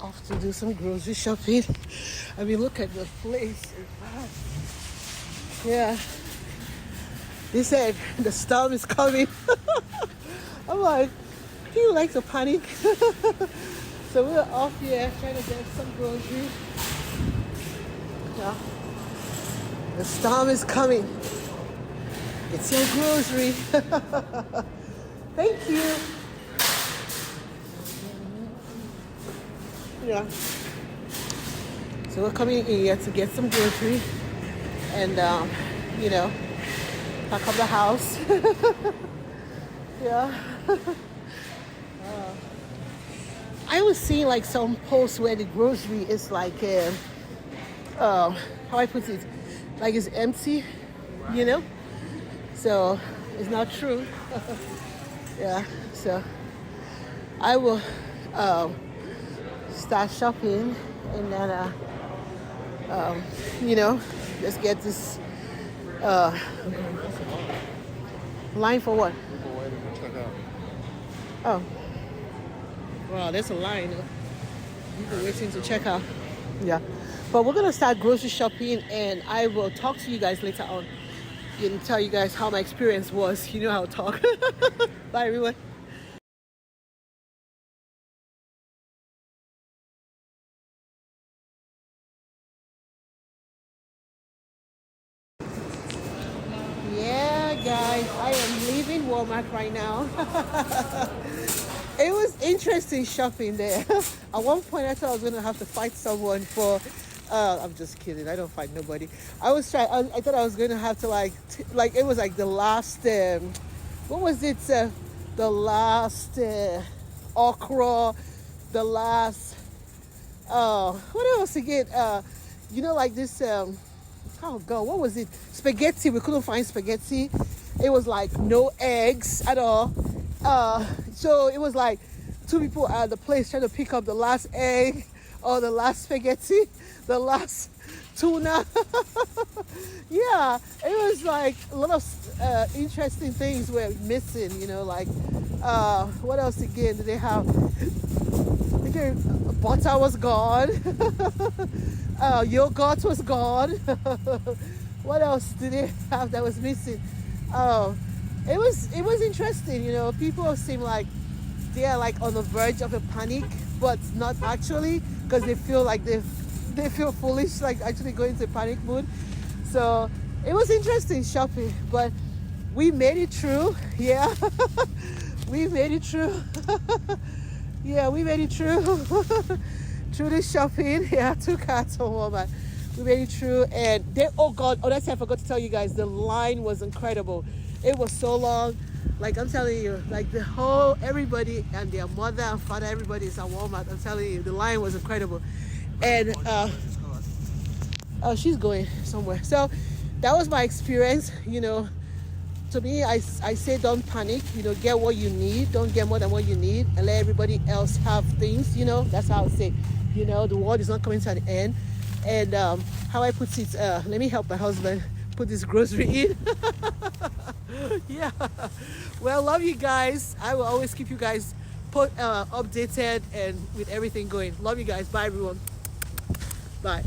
off to do some grocery shopping. I mean, look at the place. Yeah. They said the storm is coming. I'm like, people like to panic. So we're off here trying to get some groceries. Yeah. The storm is coming. It's your grocery. Thank you. Yeah. So we're coming in here to get some grocery and, pack up the house. Yeah. I was seeing like some posts where the grocery is like, how I put it, like it's empty, So it's not true. Yeah. So I will start shopping and then, let's get this line for what? People waiting to check out. Oh. Wow, there's a line. People waiting to check out. Yeah. But we're going to start grocery shopping and I will talk to you guys later on and tell you guys how my experience was. You know how to talk. Bye, everyone. Yeah, guys, I am leaving Walmart right now. It was interesting shopping there. At one point, I thought I was going to have to fight someone for. I'm just kidding. I don't fight nobody. I thought I was going to have to it was like the last. What was it? The last okra. The last. What else again? Like this. Oh God, what was it? Spaghetti. We couldn't find spaghetti. It was like no eggs at all. So it was like two people at the place trying to pick up the last egg or the last spaghetti, the last tuna. Yeah, it was like a lot of interesting things were missing, what else again did they have? Butter was gone. Yogurt was gone. What else did they have that was missing? It was interesting, people seem like they are like on the verge of a panic, but not actually, because they feel like they feel foolish, like actually going into panic mood. So it was interesting shopping, but we made it through. Yeah. We made it through. Yeah, we made it through. Through this shopping. Yeah, 2 cars for Walmart. We made it through, and oh God, that's I forgot to tell you guys, the line was incredible. It was so long. Like I'm telling you, like everybody and their mother and father, everybody is at Walmart. I'm telling you, the line was incredible. And she's going somewhere. So that was my experience. To me, I say don't panic. Get what you need. Don't get more than what you need, and let everybody else have things. That's how I say. The world is not coming to an end. And how I put it, let me help my husband put this grocery in. Yeah. Well, love you guys. I will always keep you guys updated and with everything going. Love you guys. Bye, everyone. Bye.